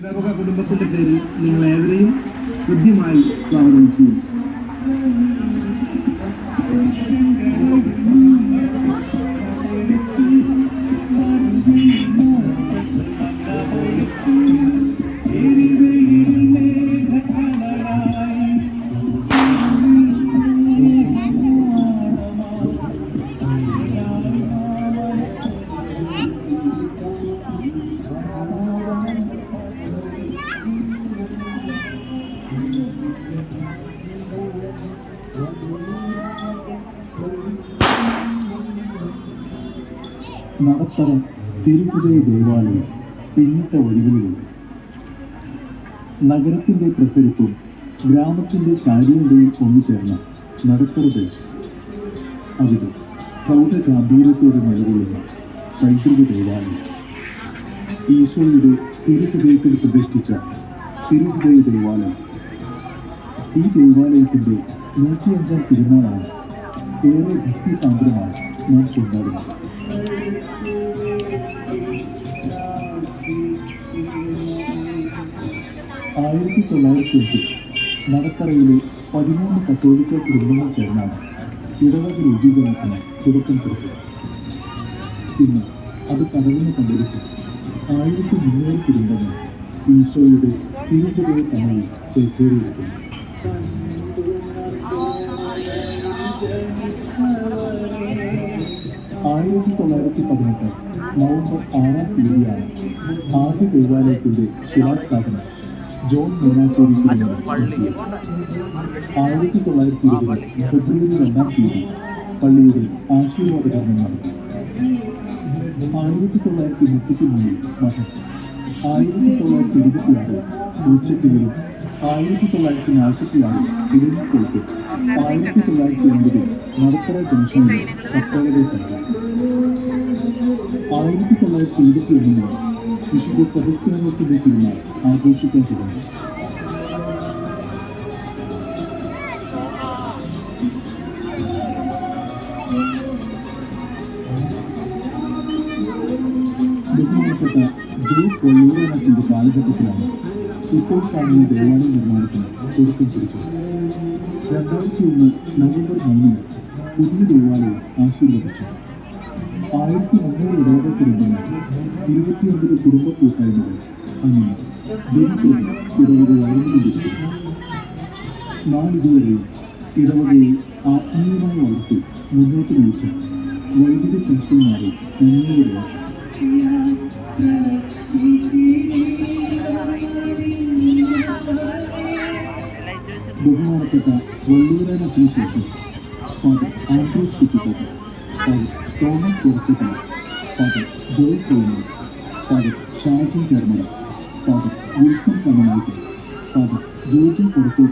ഇടവക കുടുംബത്തിന്റെ പേരിൽ നിങ്ങളേവരെയും ഹൃദ്യമായി സ്വാഗതം ചെയ്യുന്നു. നടത്തറ തിരുഹൃദയ ദേവാലയം പിന്നിട്ട വഴികളിലൂടെ നഗരത്തിൻ്റെ പ്രസരിപ്പും ഗ്രാമത്തിൻ്റെ ശാരീരതയും ഒന്നുചേർന്ന നടത്തറ ദേശം. അവിടെ പ്രൗഢ ഗാംഭീര്യത്തോടെ നിലകൊള്ളുന്ന പൈതൃക ദേവാലയം. ഈശോയുടെ തിരുഹൃദയത്തിൽ പ്രതിഷ്ഠിച്ച തിരുഹൃദയ ദേവാലയം. ഈ ദേവാലയത്തിൻ്റെ 105-ാം തിരുനാളാണ് ഏറെ ഭക്തിസാന്ദ്രമായി നാം കൊണ്ടാടുന്നത്. 1905 നടത്തറയിലെ 13 കത്തോലിക്ക കുടുംബങ്ങൾ ചേർന്നാണ് ഇടവക രൂപീകരണത്തിന് തുടക്കം കുറിച്ചത്. ഇന്ന് അത് പടർന്നു പങ്കെടുത്ത് 1300 കുടുംബങ്ങൾ ഈശോയുടെ തിരുഹൃദയ തണലിൽ ചേക്കേറിയിരിക്കുന്നു. 1918 നവംബർ 6-ാം തീയതിയാണ് ആദ്യ ദേവാലയത്തിന്റെ ശിലാസ്ഥാപനം ജോൺ മീനാച്ചേരി നടത്തിയത്. 1920 ഫെബ്രുവരി 2-ാം തീയതി പള്ളിയുടെ ആശീർവാദകരണം നടത്തി. 1933 മഠം, 1926 ഉച്ചത്തിലും 1946 ഇടഞ്ഞിക്കൊളുത്ത്, 1980 നടത്തറ ജംഗ്ഷനിൽ കത്തോലിക്ക പള്ളി. 1921 വിശുദ്ധ സെബസ്ത്യാനോസിന്റെ തിരുനാൾ ആഘോഷിക്കാൻ തുടങ്ങി. ബഹുമാനപ്പെട്ട ജോസ് വള്ളൂരാനത്തിന്റെ കാലഘട്ടത്തിലാണ് ഇപ്പോൾ കാണുന്ന ദേവാലയ നിർമ്മാണത്തിന് തുടക്കം കുറിച്ചത്. 2001 നവംബർ 3-ന് പുതിയ ദേവാലയം ആശീർവദിച്ചു. 1300 ഇടവക കുടുംബങ്ങൾ, 29 കുടുംബ കൂട്ടായ്മകൾ, അങ്ങനെ ദിനത്തോടെ ഇടവക വളർന്നുകൊണ്ടിരിക്കുന്നു. നാളിതുവരെയും ഇടവകയെ ആത്മീയമായി വളർത്തി മുന്നോട്ട് നയിച്ച വൈദിക സംഘടനമാരെ നന്ദിയോടെയാണ്. ബഹുമാനപ്പെട്ട വള്ളൂരാനത്തിന് ശേഷം father Andrews Kuttikkatt, father Thomas Purathukal, father Joy Koinal, father Shaji Karma, father Wilson Kannanaikkal, father George പുറത്തു